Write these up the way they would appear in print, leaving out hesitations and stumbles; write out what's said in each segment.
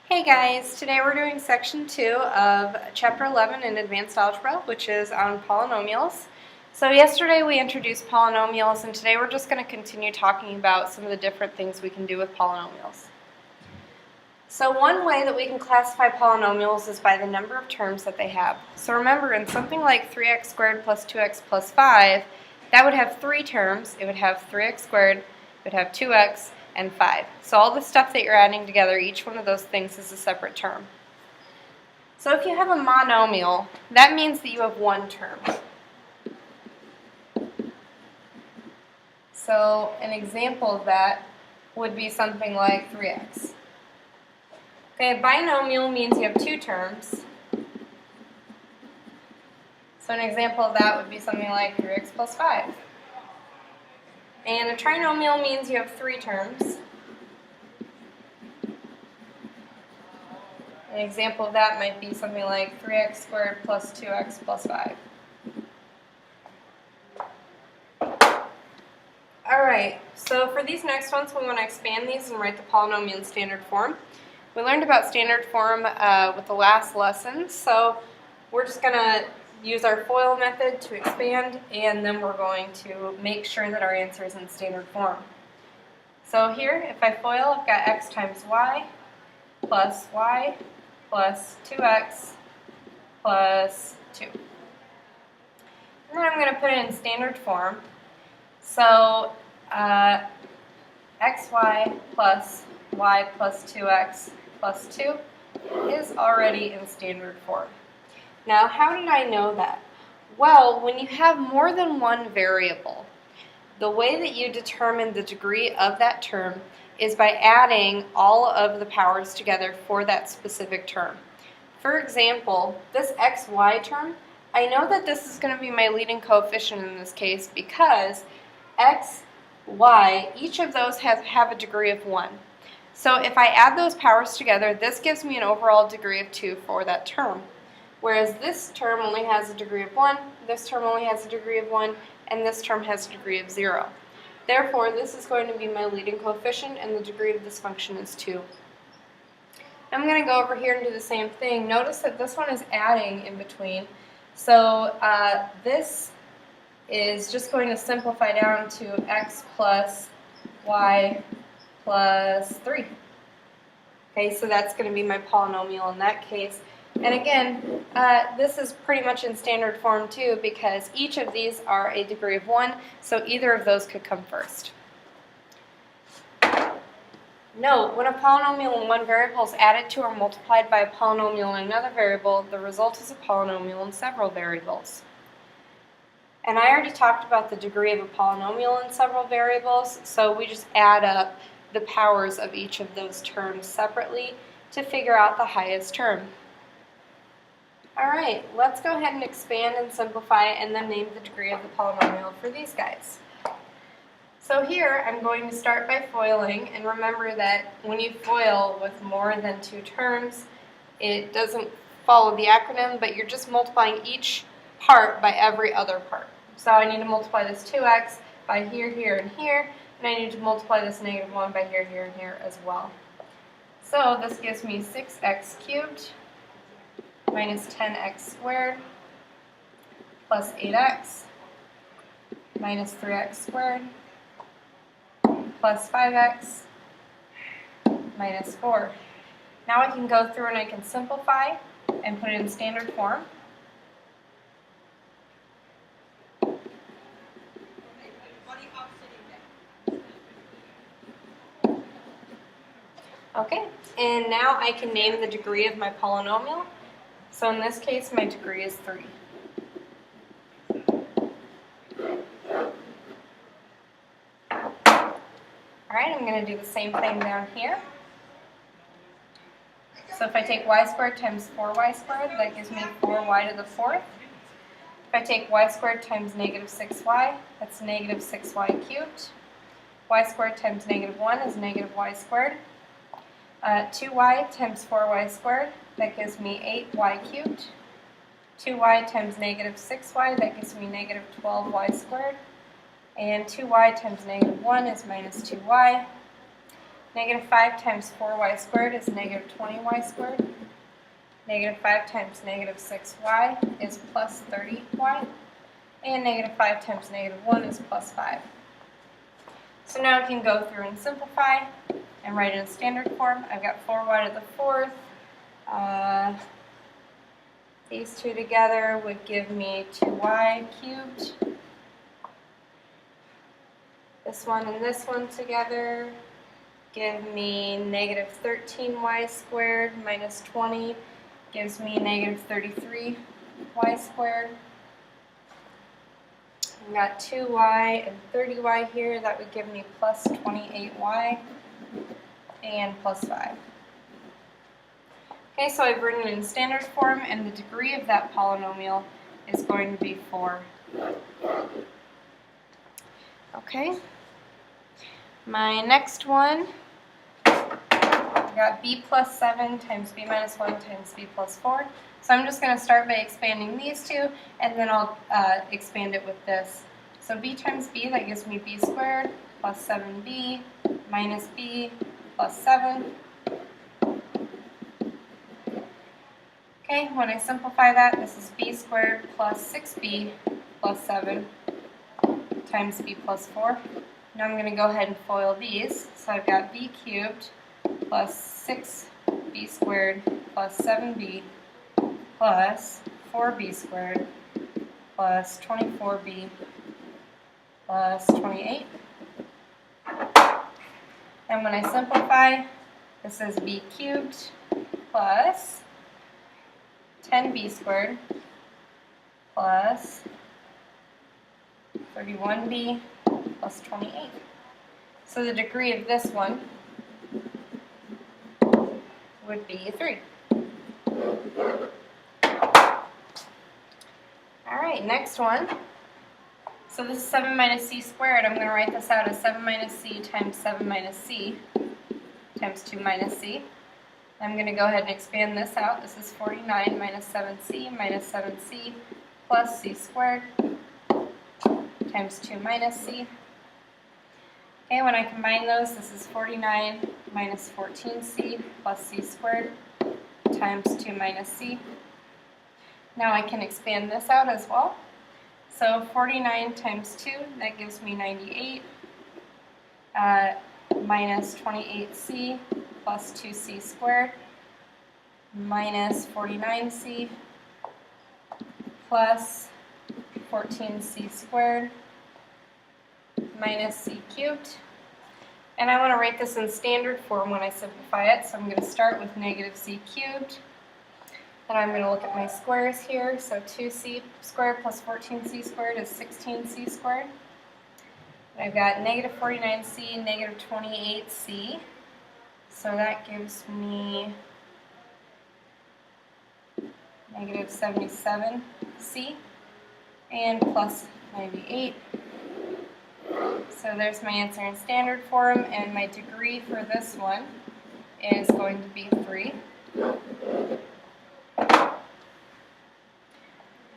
Hey guys, today we're doing section 2 of chapter 11 in advanced algebra, which is on polynomials. So yesterday we introduced polynomials, and today we're just going to continue talking about some of the different things we can do with polynomials. So one way that we can classify polynomials is by the number of terms that they have. So remember, in something like 3x squared plus 2x plus 5, that would have 3 terms. It would have 3x squared, it would have 2x, and 5. So all the stuff that you're adding together, each one of those things is a separate term. So if you have a monomial, that means that you have one term. So an example of that would be something like 3x. Okay, a binomial means you have 2 terms. So an example of that would be something like 3x plus 5. And a trinomial means you have 3 terms. An example of that might be something like 3x squared plus 2x plus 5. Alright, so for these next ones, we want to expand these and write the polynomial in standard form. We learned about standard form with the last lesson, so we're just going to use our FOIL method to expand, and then we're going to make sure that our answer is in standard form. So here, if I FOIL, I've got x times y plus 2x plus 2. And then I'm going to put it in standard form. So xy plus y plus 2x plus 2 is already in standard form. Now, how did I know that? Well, when you have more than one variable, the way that you determine the degree of that term is by adding all of the powers together for that specific term. For example, this xy term, I know that this is going to be my leading coefficient in this case because x, y, each of those have a degree of 1. So if I add those powers together, this gives me an overall degree of 2 for that term. Whereas this term only has a degree of 1, this term only has a degree of 1, and this term has a degree of 0. Therefore, this is going to be my leading coefficient, and the degree of this function is 2. I'm going to go over here and do the same thing. Notice that this one is adding in between. So this is just going to simplify down to x plus y plus 3. Okay, so that's going to be my polynomial in that case. And again, this is pretty much in standard form too because each of these are a degree of 1, so either of those could come first. Note, when a polynomial in one variable is added to or multiplied by a polynomial in another variable, the result is a polynomial in several variables. And I already talked about the degree of a polynomial in several variables, so we just add up the powers of each of those terms separately to figure out the highest term. Alright, let's go ahead and expand and simplify and then name the degree of the polynomial for these guys. So here I'm going to start by FOILing, and remember that when you FOIL with more than 2 terms, it doesn't follow the acronym, but you're just multiplying each part by every other part. So I need to multiply this 2x by here, here, and here, and I need to multiply this negative 1 by here, here, and here as well. So this gives me 6x cubed minus 10x squared plus 8x minus 3x squared plus 5x minus 4. Now I can go through and I can simplify and put it in standard form. Okay, and now I can name the degree of my polynomial. So in this case, my degree is 3. Alright, I'm going to do the same thing down here. So if I take y squared times 4y squared, that gives me 4y to the 4th. If I take y squared times negative 6y, that's negative 6y cubed. Y squared times negative 1 is negative y squared. 2y times 4y squared, that gives me 8y cubed. 2y times negative 6y, that gives me negative 12y squared. And 2y times negative 1 is minus 2y. Negative 5 times 4y squared is negative 20y squared. Negative 5 times negative 6y is plus 30y. And negative 5 times negative 1 is plus 5. So now I can go through and simplify and write it in standard form. I've got 4y to the fourth. These two together would give me 2y cubed. This one and this one together give me negative 13y squared minus 20 gives me negative 33y squared. I've got 2y and 30y here. That would give me plus 28y and plus 5. Okay, so I've written it in standard form, and the degree of that polynomial is going to be 4. Okay, my next one, I've got b plus 7 times b minus 1 times b plus 4. So I'm just going to start by expanding these two, and then I'll expand it with this. So b times b, that gives me b squared plus 7b minus b plus 7. Okay, when I simplify that, this is b squared plus 6b plus 7 times b plus 4. Now I'm going to go ahead and FOIL these. So I've got b cubed plus 6b squared plus 7b plus 4b squared plus 24b plus 28. And when I simplify, this is b cubed plus 10b squared plus 31b plus 28. So the degree of this one would be 3. Alright, next one. So this is 7 minus c squared. I'm going to write this out as 7 minus c times 7 minus c times 2 minus c. I'm going to go ahead and expand this out. This is 49 minus 7c minus 7c plus c squared times 2 minus c. Okay, when I combine those, this is 49 minus 14c plus c squared times 2 minus c. Now I can expand this out as well. So 49 times 2, that gives me 98 minus 28c plus 2c squared minus 49c plus 14c squared minus c cubed. And I want to write this in standard form when I simplify it, so I'm going to start with negative c cubed. And I'm going to look at my squares here. So 2c squared plus 14c squared is 16c squared. And I've got negative 49c, negative 28c. So that gives me negative 77c and plus 98. So there's my answer in standard form, and my degree for this one is going to be 3.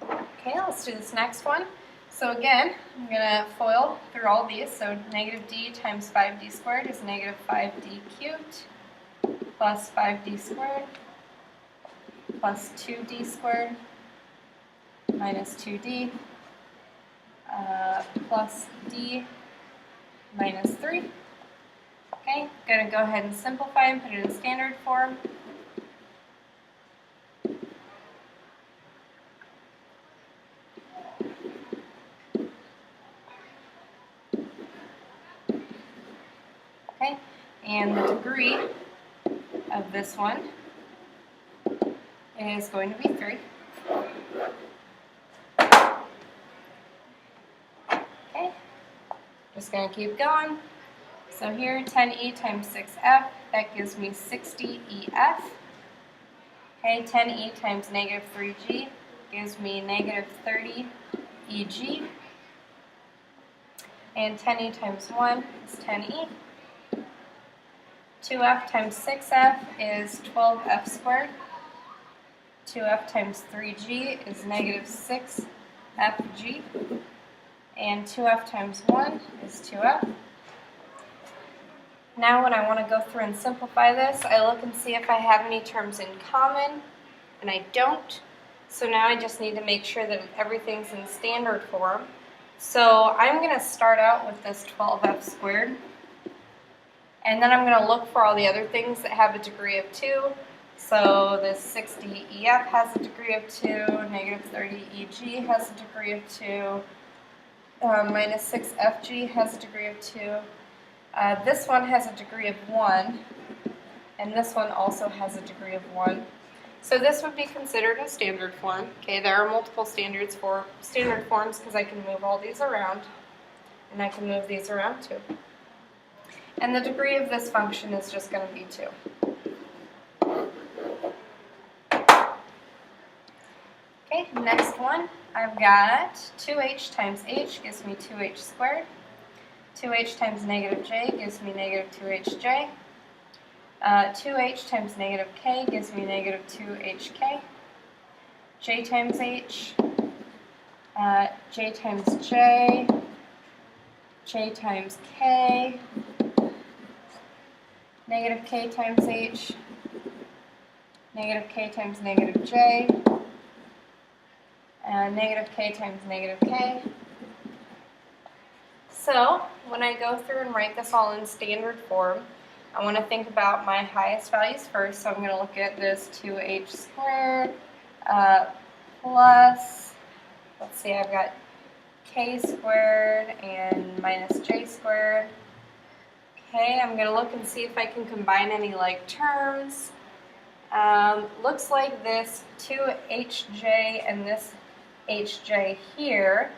Okay, let's do this next one. So again, I'm going to FOIL through all these. So negative d times 5d squared is negative 5d cubed plus 5d squared plus 2d squared minus 2d plus d minus 3. Okay, I'm going to go ahead and simplify and put it in standard form. Okay, and the degree of this one is going to be 3. Okay, just going to keep going. So here, 10e times 6f, that gives me 60ef. Okay, 10e times negative 3g gives me negative 30eg. And 10e times 1 is 10e. 2f times 6f is 12f squared. 2f times 3g is negative 6fg. And 2f times 1 is 2f. Now when I want to go through and simplify this, I look and see if I have any terms in common, and I don't. So now I just need to make sure that everything's in standard form. So I'm going to start out with this 12f squared, and then I'm going to look for all the other things that have a degree of 2. So this 60EF has a degree of 2, negative 30EG has a degree of 2, minus 6FG has a degree of 2. This one has a degree of 1, and this one also has a degree of 1. So this would be considered a standard form. Okay, there are multiple standard forms because I can move all these around, and I can move these around too. And the degree of this function is just going to be 2. Okay, next one, I've got 2h times h gives me 2h squared. 2h times negative j gives me negative 2hj. 2h times negative k gives me negative 2hk. J times h, j times j, j times k, negative k times h, negative k times negative j, and negative k times negative k. So when I go through and write this all in standard form, I want to think about my highest values first. So I'm going to look at this 2h squared plus, let's see, I've got k squared and minus j squared. Okay, I'm going to look and see if I can combine any like terms. Looks like this 2hj and this hj here,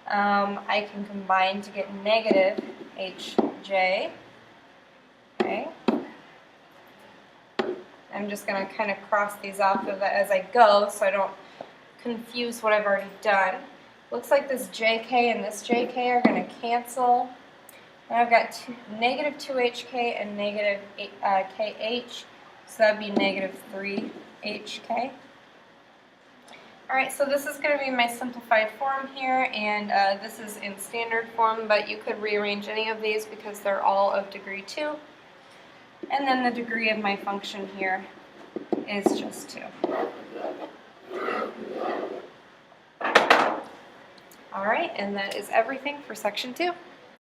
I can combine to get negative hj. Okay. I'm just going to kind of cross these off of that as I go so I don't confuse what I've already done. Looks like this jk and this jk are going to cancel. And I've got negative 2hk and negative kh, so that would be negative 3hk. Alright, so this is going to be my simplified form here, and this is in standard form, but you could rearrange any of these because they're all of degree 2. And then the degree of my function here is just 2. Alright, and that is everything for section 2.